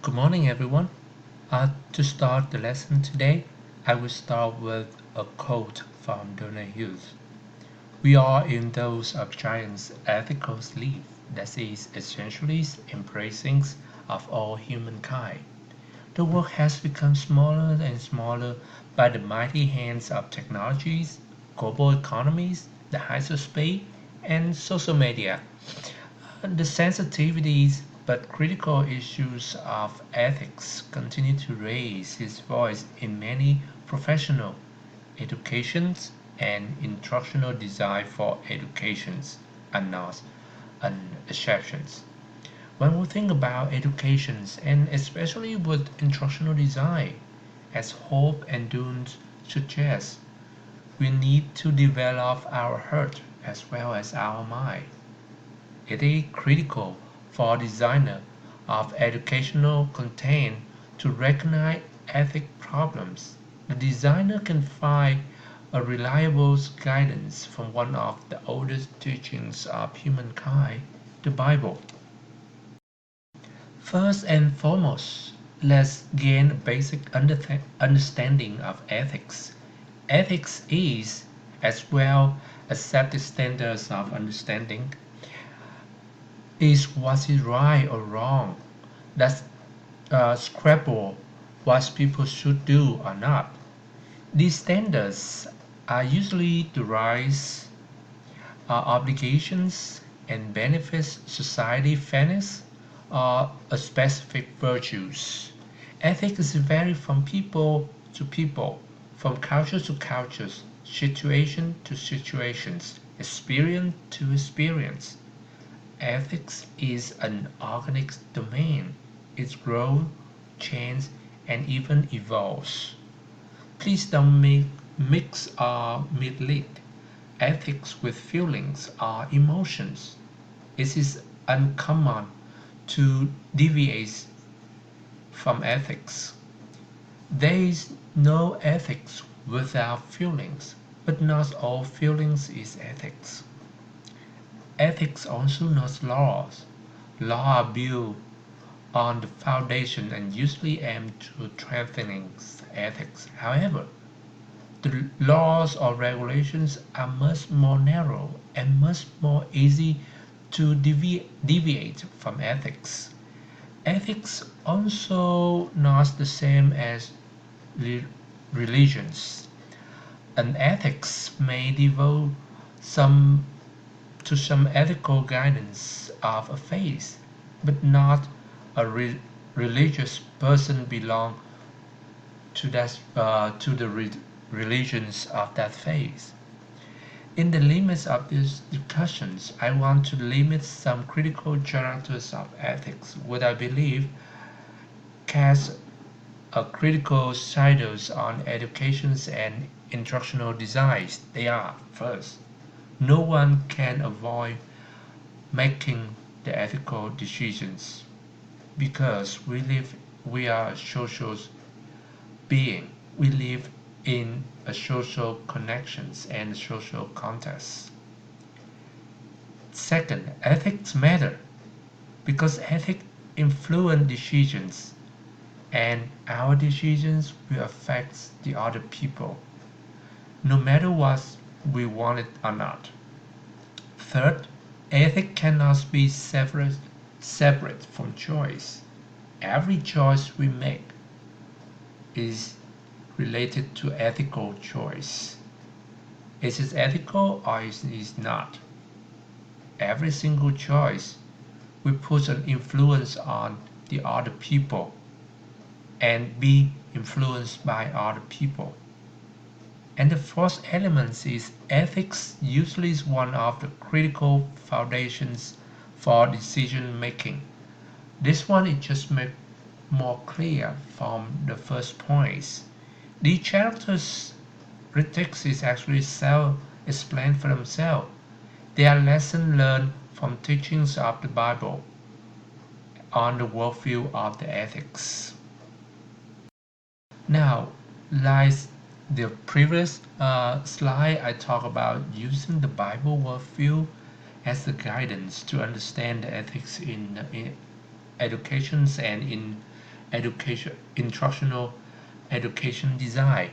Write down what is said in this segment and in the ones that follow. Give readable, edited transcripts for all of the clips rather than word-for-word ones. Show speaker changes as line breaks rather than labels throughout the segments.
Good morning, everyone. To start the lesson today, I will start with a quote from Donna Hughes. We are in those of giants' ethical sleep that is essentially embracing of all humankind. The world has become smaller and smaller by the mighty hands of technologies, global economies, the hyperspace, and social media. The sensitivities but critical issues of ethics continue to raise his voice in many professional educations and instructional design for educations are not an exceptions. When we think about educations and especially with instructional design, as Hope and Dunes suggest, we need to develop our heart as well as our mind. It is critical for designers of educational content to recognize ethical problems. The designer can find a reliable guidance from one of the oldest teachings of humankind, the Bible. First and foremost, let's gain a basic understanding of ethics. Ethics is, as well as accepted standards of understanding, is what is right or wrong. That's scrabble what people should do or not. These standards are usually the rights, obligations, and benefits society fairness or a specific virtues. Ethics vary from people to people, from culture to cultures, situation to situations, experience to experience. Ethics is an organic domain. It grows, changes, and even evolves. Please don't mix or mislead ethics with feelings or emotions. It is uncommon to deviate from ethics. There is no ethics without feelings, but not all feelings is ethics. Ethics also not laws. Laws are built on the foundation and usually aim to strengthening ethics. However, the laws or regulations are much more narrow and much more easy to deviate from ethics. Ethics also not the same as religions. An ethics may devote some to some ethical guidance of a faith, but not a religious person belong to the religions of that faith. In the limits of these discussions, I want to limit some critical characters of ethics, what I believe cast a critical shadows on educations and instructional designs. They are first, no one can avoid making the ethical decisions because we are a social being. We live in a social connections and social context. Second, ethics matter because ethics influence decisions and our decisions will affect the other people no matter what we want it or not. Third, ethics cannot be separate from choice. Every choice we make is related to ethical choice. Is it ethical or is it not? Every single choice will put an influence on the other people and be influenced by other people. And the fourth element is ethics usually is one of the critical foundations for decision making. This one is just made more clear from the first points. The chapters critics is actually self-explained for themselves. They are lessons learned from teachings of the Bible on the worldview of the ethics. Now, like the previous slide, I talk about using the Bible worldview as the guidance to understand the ethics in educations and in instructional education design.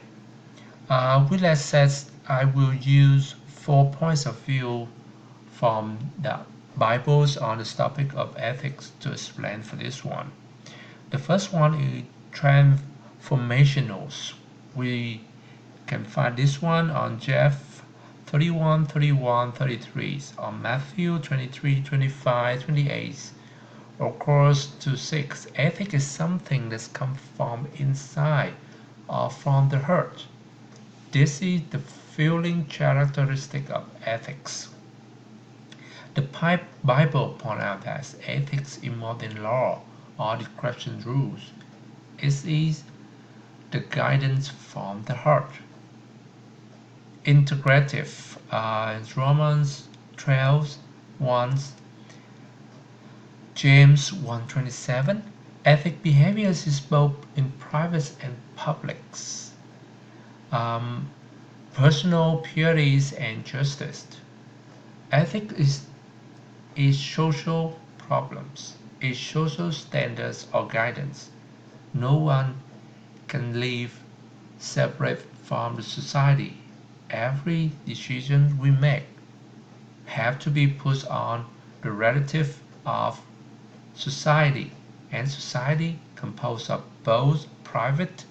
With that said, I will use 4 points of view from the Bibles on the topic of ethics to explain for this one. The first one is transformationals. We can find this one on Jeff 31, 31, 33, on Matthew 23, 25, 28, or course to 6. Ethics is something that's come from inside or from the heart. This is the feeling characteristic of ethics. The Bible points out that ethics is more than law or description rules. It is the guidance from the heart. Integrative, Romans 12, 1, James 1:27. Ethic behaviors is both in private and publics. Personal purity and justice. Ethics is social problems, is social standards or guidance. No one can live separate from the society. Every decision we make have to be put on the relative of society, and society composed of both private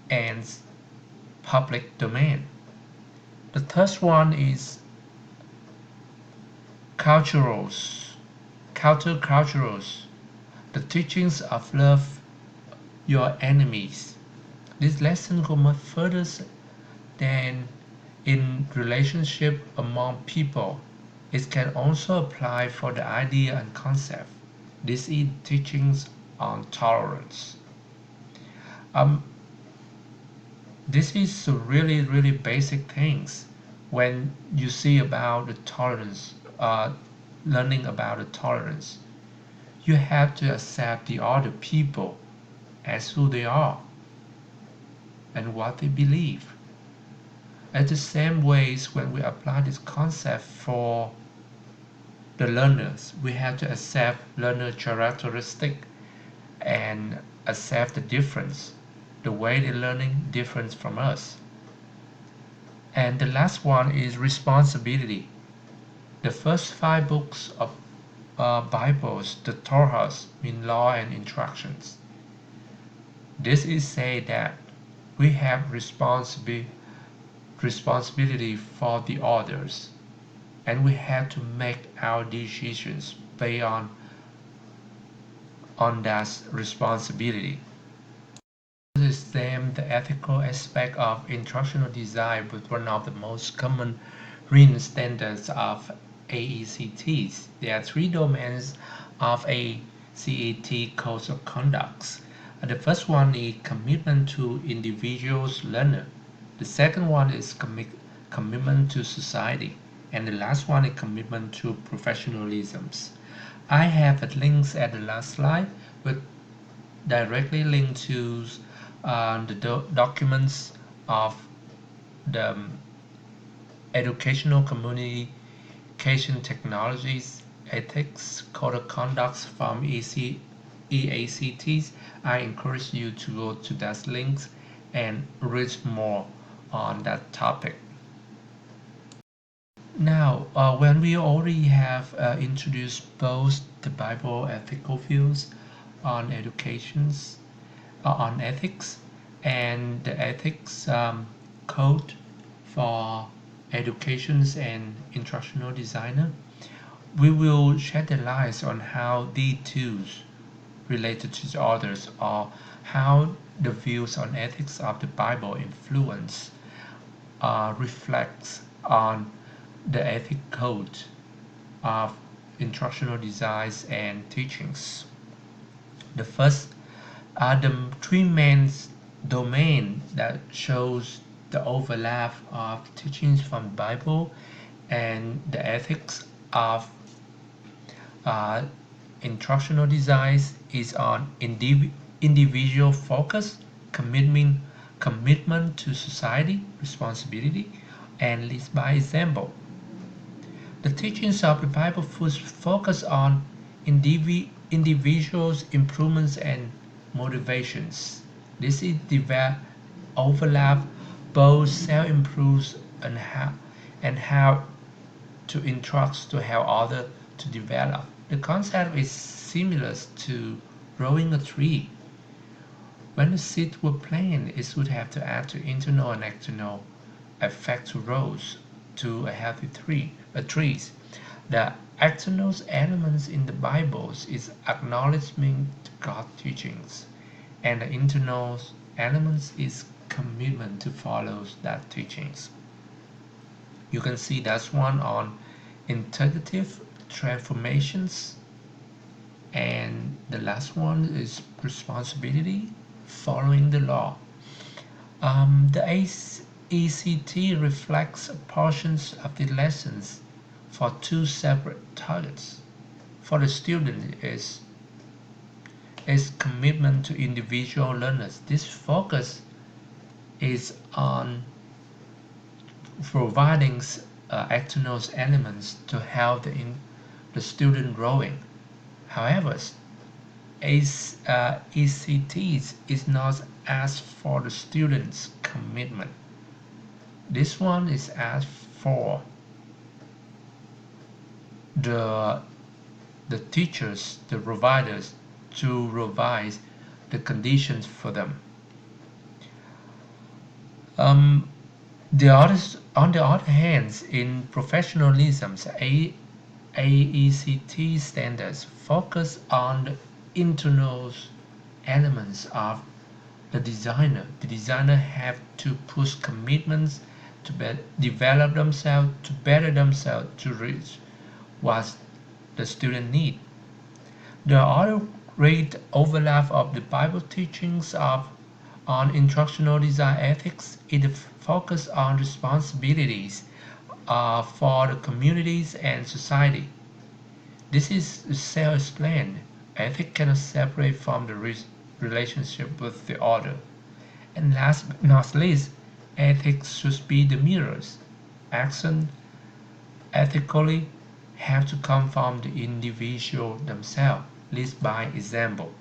and public domain. The third one is counterculturals, the teachings of love your enemies. This lesson goes much further than in relationship among people. It can also apply for the idea and concept. This is teachings on tolerance. This is really basic things. When you see about the tolerance, learning about the tolerance, you have to accept the other people as who they are and what they believe. At the same ways, when we apply this concept for the learners, we have to accept learner characteristic and accept the difference, the way they're learning different from us. And the last one is responsibility. The first 5 books of Bibles, the Torahs, mean law and instructions. This is say that we have responsibility for the others, and we have to make our decisions based on that responsibility. This is the ethical aspect of instructional design with one of the most common written standards of AECTs. There are 3 domains of ACET codes of conduct. The first one is commitment to individuals learner. The second one is commitment to society. And the last one is commitment to professionalism. I have links at the last slide with directly linked to the documents of the educational communication technologies ethics code of conduct from EACTs. I encourage you to go to that links and read more on that topic. Now, when we already have introduced both the Bible ethical views on educations, on ethics, and the ethics code for educations and instructional designer, we will shed the light on how these tools related to each others, or how the views on ethics of the Bible influence reflects on the ethic code of instructional designs and teachings. The first are the 3 main domains that shows the overlap of teachings from the Bible and the ethics of instructional designs is on individual focus, commitment to society, responsibility, and lead by example. The teachings of the Bible focus on individuals' improvements and motivations. This is overlap both self-improves and how to instruct to help others to develop. The concept is similar to growing a tree. When the seeds were planted, it would have to add to internal and external effect to roots to a healthy trees. The external elements in the Bible is acknowledgement to God's teachings, and the internal elements is commitment to follow that teachings. You can see that's one on integrative transformations, and the last one is responsibility, following the law. The ACT reflects portions of the lessons for two separate targets. For the student is commitment to individual learners. This focus is on providing external elements to help the student growing. However, ECTs is not asked for the student's commitment. This one is asked for the teachers, the providers, to revise the conditions for them. On the other hand, in professionalism, AECT standards focus on the internal elements of the designer. The designer have to push commitments to develop themselves, to better themselves, to reach what the student need. The other great overlap of the Bible teachings on instructional design ethics is the focus on responsibilities for the communities and society. This is self-explained. Ethics cannot separate from the relationship with the other. And last but not least, ethics should be the mirrors. Action ethically have to come from the individual themselves, lead by example.